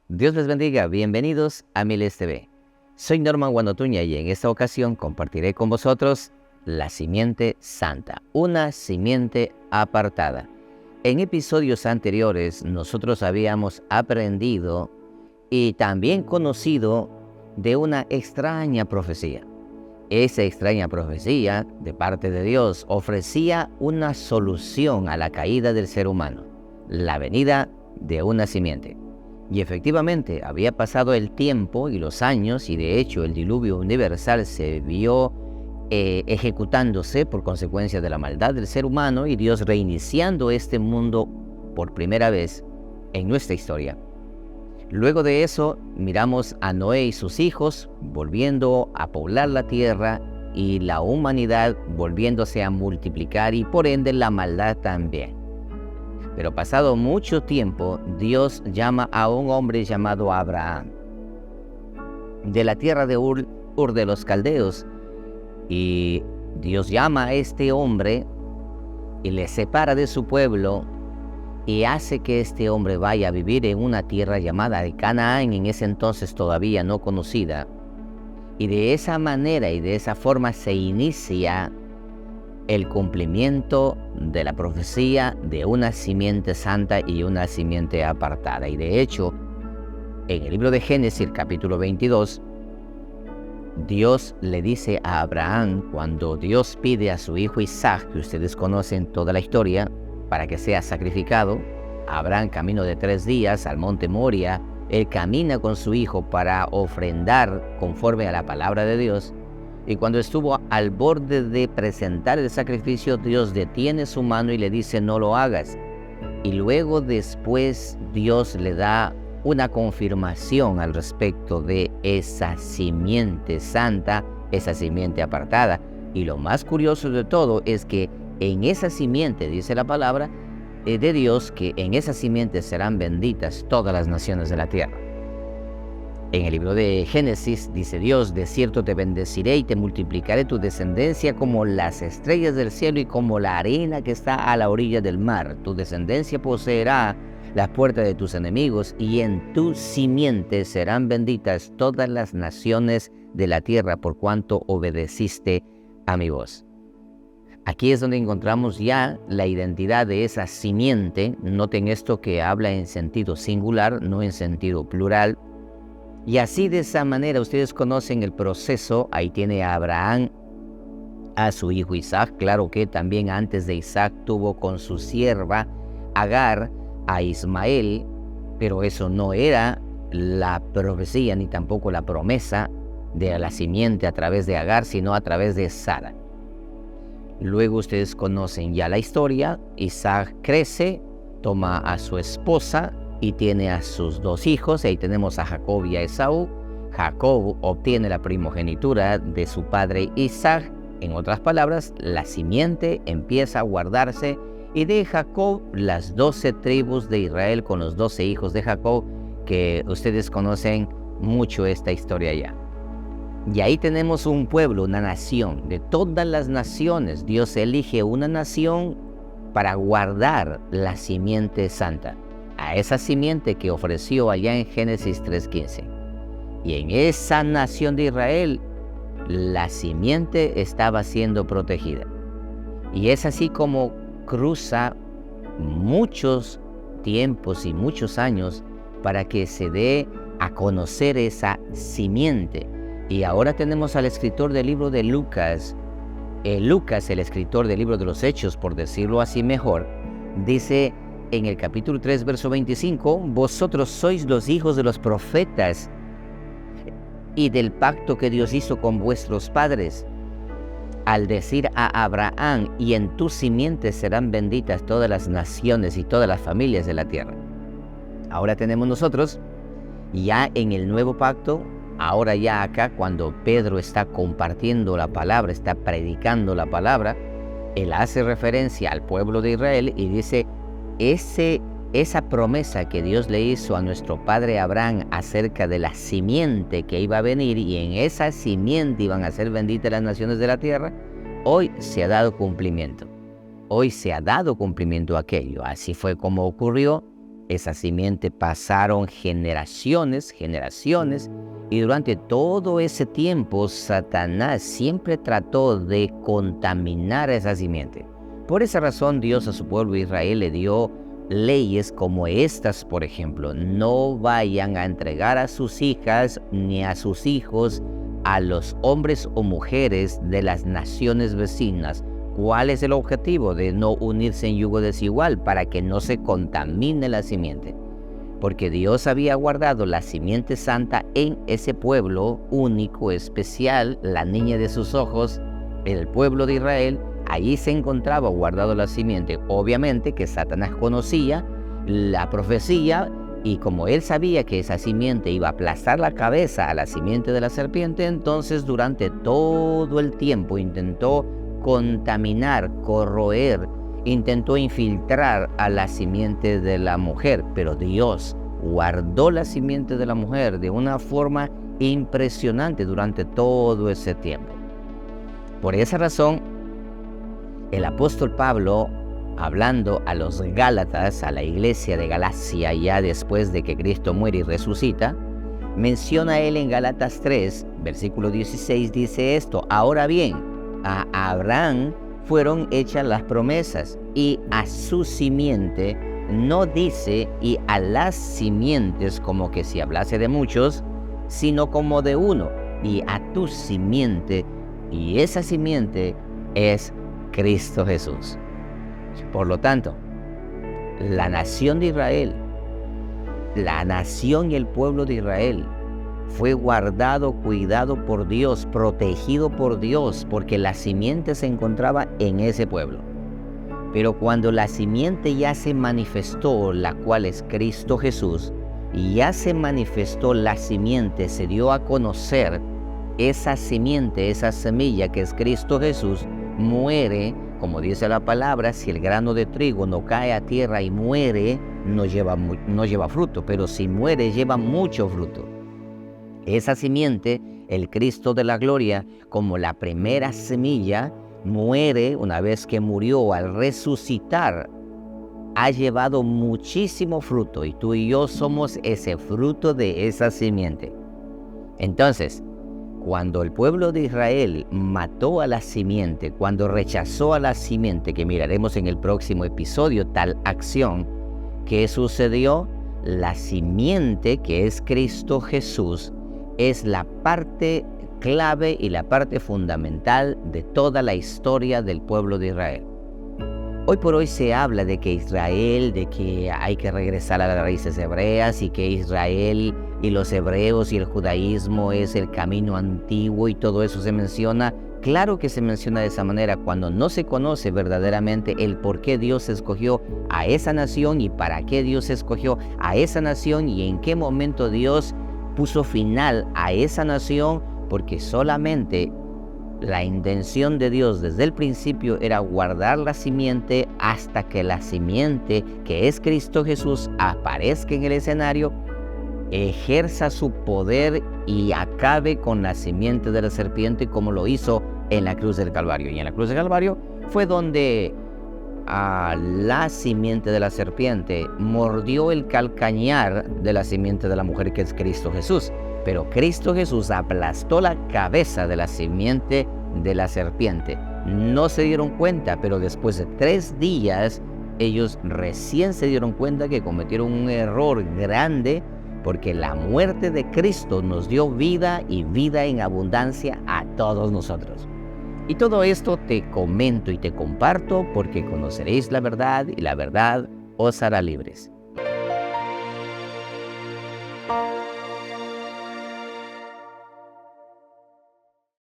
Dios les bendiga, bienvenidos a Miles TV. Soy Norman Guanotuña y en esta ocasión compartiré con vosotros la simiente santa, una simiente apartada. En episodios anteriores nosotros habíamos aprendido y también conocido de una extraña profecía. Esa extraña profecía de parte de Dios ofrecía una solución a la caída del ser humano, la venida de una simiente. Y efectivamente había pasado el tiempo y los años y de hecho el diluvio universal se vio ejecutándose por consecuencia de la maldad del ser humano y Dios reiniciando este mundo por primera vez en nuestra historia. Luego de eso miramos a Noé y sus hijos volviendo a poblar la tierra y la humanidad volviéndose a multiplicar y por ende la maldad también. Pero pasado mucho tiempo, Dios llama a un hombre llamado Abraham, de la tierra de Ur de los Caldeos. Y Dios llama a este hombre y le separa de su pueblo y hace que este hombre vaya a vivir en una tierra llamada de Canaán, en ese entonces todavía no conocida. Y de esa manera y de esa forma se inicia el cumplimiento de la profecía de una simiente santa y una simiente apartada. Y de hecho, en el libro de Génesis, capítulo 22, Dios le dice a Abraham, cuando Dios pide a su hijo Isaac, que ustedes conocen toda la historia, para que sea sacrificado, Abraham, camino de 3 días al monte Moria, él camina con su hijo para ofrendar conforme a la palabra de Dios. Y cuando estuvo al borde de presentar el sacrificio, Dios detiene su mano y le dice, no lo hagas. Y luego después Dios le da una confirmación al respecto de esa simiente santa, esa simiente apartada. Y lo más curioso de todo es que en esa simiente, dice la palabra de Dios, que en esa simiente serán benditas todas las naciones de la tierra. En el libro de Génesis dice Dios, de cierto te bendeciré y te multiplicaré tu descendencia como las estrellas del cielo y como la arena que está a la orilla del mar. Tu descendencia poseerá las puertas de tus enemigos y en tu simiente serán benditas todas las naciones de la tierra por cuanto obedeciste a mi voz. Aquí es donde encontramos ya la identidad de esa simiente. Noten esto que habla en sentido singular, no en sentido plural. Y así de esa manera ustedes conocen el proceso. Ahí tiene a Abraham, a su hijo Isaac. Claro que también antes de Isaac tuvo con su sierva Agar a Ismael, pero eso no era la profecía ni tampoco la promesa de la simiente a través de Agar, sino a través de Sara. Luego ustedes conocen ya la historia. Isaac crece, toma a su esposa y tiene a sus 2 hijos. Ahí tenemos a Jacob y a Esaú. Jacob obtiene la primogenitura de su padre Isaac. En otras palabras, la simiente empieza a guardarse y de Jacob las 12 tribus de Israel con los 12 hijos de Jacob, que ustedes conocen mucho esta historia ya. Y ahí tenemos un pueblo, una nación. De todas las naciones, Dios elige una nación para guardar la simiente santa, a esa simiente que ofreció allá en Génesis 3:15. Y en esa nación de Israel, la simiente estaba siendo protegida. Y es así como cruza muchos tiempos y muchos años para que se dé a conocer esa simiente. Y ahora tenemos al escritor del libro de Lucas. Lucas, el escritor del libro de los Hechos, por decirlo así mejor, dice en el capítulo 3, verso 25, vosotros sois los hijos de los profetas y del pacto que Dios hizo con vuestros padres, al decir a Abraham, y en tu simiente serán benditas todas las naciones y todas las familias de la tierra. Ahora tenemos nosotros, ya en el nuevo pacto, ahora ya acá, cuando Pedro está compartiendo la palabra, está predicando la palabra, él hace referencia al pueblo de Israel y dice, esa promesa que Dios le hizo a nuestro padre Abraham acerca de la simiente que iba a venir y en esa simiente iban a ser benditas las naciones de la tierra, hoy se ha dado cumplimiento. Hoy se ha dado cumplimiento a aquello. Así fue como ocurrió Esa simiente pasaron generaciones, y durante todo ese tiempo Satanás siempre trató de contaminar esa simiente. Por esa razón Dios a su pueblo Israel le dio leyes como estas, por ejemplo: no vayan a entregar a sus hijas ni a sus hijos a los hombres o mujeres de las naciones vecinas. ¿Cuál es el objetivo? De no unirse en yugo desigual, para que no se contamine la simiente. Porque Dios había guardado la simiente santa en ese pueblo único, especial, la niña de sus ojos, el pueblo de Israel. Allí se encontraba guardado la simiente. Obviamente que Satanás conocía la profecía, y como él sabía que esa simiente iba a aplastar la cabeza a la simiente de la serpiente, entonces durante todo el tiempo intentó contaminar, corroer, intentó infiltrar a la simiente de la mujer. Pero Dios guardó la simiente de la mujer de una forma impresionante durante todo ese tiempo. Por esa razón, el apóstol Pablo, hablando a los Gálatas, a la iglesia de Galacia, ya después de que Cristo muere y resucita, menciona él en Gálatas 3, versículo 16, dice esto: ahora bien, a Abraham fueron hechas las promesas, y a su simiente. No dice y a las simientes como que si hablase de muchos, sino como de uno, y a tu simiente, y esa simiente es Cristo Jesús. Por lo tanto, la nación de Israel, la nación y el pueblo de Israel fue guardado, cuidado por Dios, protegido por Dios, porque la simiente se encontraba en ese pueblo. Pero cuando la simiente ya se manifestó, la cual es Cristo Jesús, y ya se manifestó la simiente, se dio a conocer esa simiente, esa semilla que es Cristo Jesús, muere, como dice la palabra: si el grano de trigo no cae a tierra y muere, no lleva fruto, pero si muere, lleva mucho fruto. Esa simiente, el Cristo de la gloria, como la primera semilla, muere. Una vez que murió, al resucitar, ha llevado muchísimo fruto, y tú y yo somos ese fruto de esa simiente. Entonces, cuando el pueblo de Israel mató a la simiente, cuando rechazó a la simiente, que miraremos en el próximo episodio tal acción, ¿qué sucedió? La simiente, que es Cristo Jesús, es la parte clave y la parte fundamental de toda la historia del pueblo de Israel. Hoy por hoy se habla de que Israel, de que hay que regresar a las raíces hebreas, y que Israel y los hebreos y el judaísmo es el camino antiguo, y todo eso se menciona. Claro que se menciona de esa manera cuando no se conoce verdaderamente el por qué Dios escogió a esa nación, y para qué Dios escogió a esa nación, y en qué momento Dios puso final a esa nación, porque solamente la intención de Dios desde el principio era guardar la simiente hasta que la simiente, que es Cristo Jesús, aparezca en el escenario, ejerza su poder y acabe con la simiente de la serpiente, como lo hizo en la cruz del Calvario. Y en la cruz del Calvario fue donde la simiente de la serpiente mordió el calcañar de la simiente de la mujer, que es Cristo Jesús. Pero Cristo Jesús aplastó la cabeza de la simiente de la serpiente. No se dieron cuenta, pero después de 3 días, ellos recién se dieron cuenta que cometieron un error grande, porque la muerte de Cristo nos dio vida, y vida en abundancia a todos nosotros. Y todo esto te comento y te comparto porque conoceréis la verdad, y la verdad os hará libres.